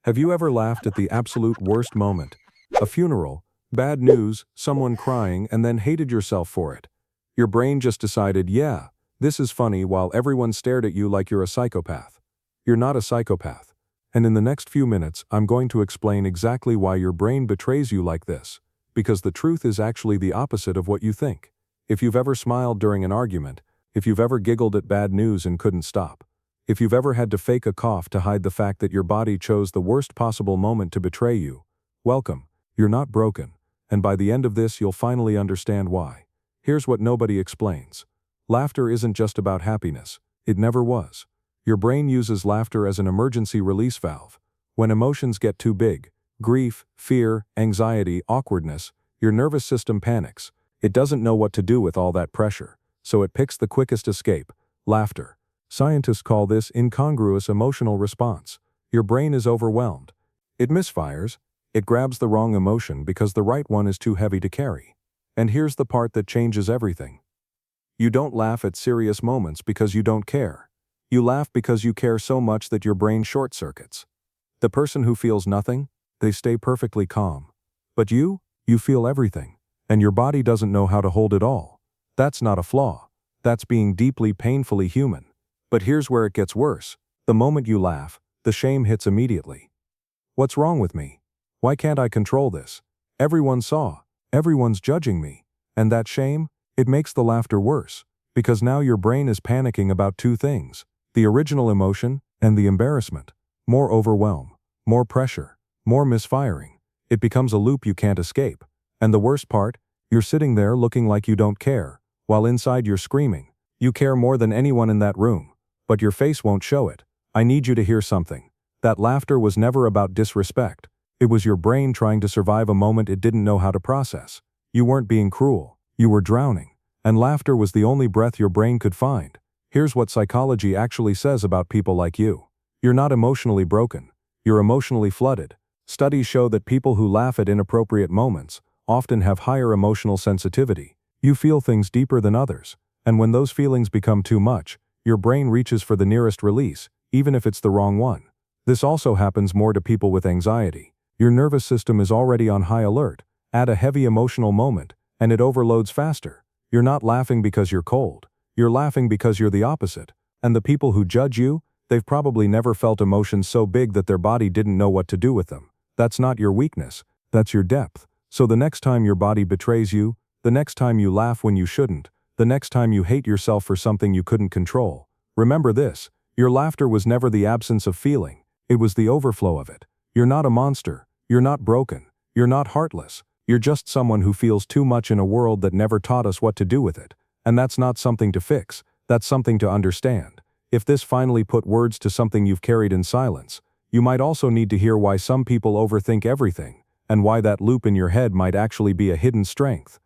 Have you ever laughed at the absolute worst moment? A funeral, bad news, someone crying, and then hated yourself for it. Your brain just decided, yeah, this is funny, while everyone stared at you like you're a psychopath. You're not a psychopath. And in the next few minutes, I'm going to explain exactly why your brain betrays you like this. Because the truth is actually the opposite of what you think. If you've ever smiled during an argument, if you've ever giggled at bad news and couldn't stop, if you've ever had to fake a cough to hide the fact that your body chose the worst possible moment to betray you, welcome, you're not broken, and by the end of this you'll finally understand why. Here's what nobody explains. Laughter isn't just about happiness. It never was. Your brain uses laughter as an emergency release valve. When emotions get too big, grief, fear, anxiety, awkwardness, your nervous system panics. It doesn't know what to do with all that pressure, so it picks the quickest escape: laughter. Scientists call this incongruous emotional response. Your brain is overwhelmed. It misfires. It grabs the wrong emotion because the right one is too heavy to carry. And here's the part that changes everything. You don't laugh at serious moments because you don't care. You laugh because you care so much that your brain short-circuits. The person who feels nothing, they stay perfectly calm. But you feel everything, and your body doesn't know how to hold it all. That's not a flaw. That's being deeply, painfully human. But here's where it gets worse. The moment you laugh, the shame hits immediately. What's wrong with me? Why can't I control this? Everyone saw. Everyone's judging me. And that shame, it makes the laughter worse. Because now your brain is panicking about two things: the original emotion and the embarrassment. More overwhelm, more pressure, more misfiring. It becomes a loop you can't escape. And the worst part, you're sitting there looking like you don't care, while inside you're screaming. You care more than anyone in that room. But your face won't show it. I need you to hear something. That laughter was never about disrespect. It was your brain trying to survive a moment it didn't know how to process. You weren't being cruel. You were drowning. And laughter was the only breath your brain could find. Here's what psychology actually says about people like you. You're not emotionally broken. You're emotionally flooded. Studies show that people who laugh at inappropriate moments often have higher emotional sensitivity. You feel things deeper than others. And when those feelings become too much, your brain reaches for the nearest release, even if it's the wrong one. This also happens more to people with anxiety. Your nervous system is already on high alert. Add a heavy emotional moment, and it overloads faster. You're not laughing because you're cold. You're laughing because you're the opposite. And the people who judge you, they've probably never felt emotions so big that their body didn't know what to do with them. That's not your weakness. That's your depth. So the next time your body betrays you, the next time you laugh when you shouldn't, the next time you hate yourself for something you couldn't control, remember this: your laughter was never the absence of feeling. It was the overflow of it. You're not a monster. You're not broken. You're not heartless. You're just someone who feels too much in a world that never taught us what to do with it. And that's not something to fix. That's something to understand. If this finally put words to something you've carried in silence, you might also need to hear why some people overthink everything, and why that loop in your head might actually be a hidden strength.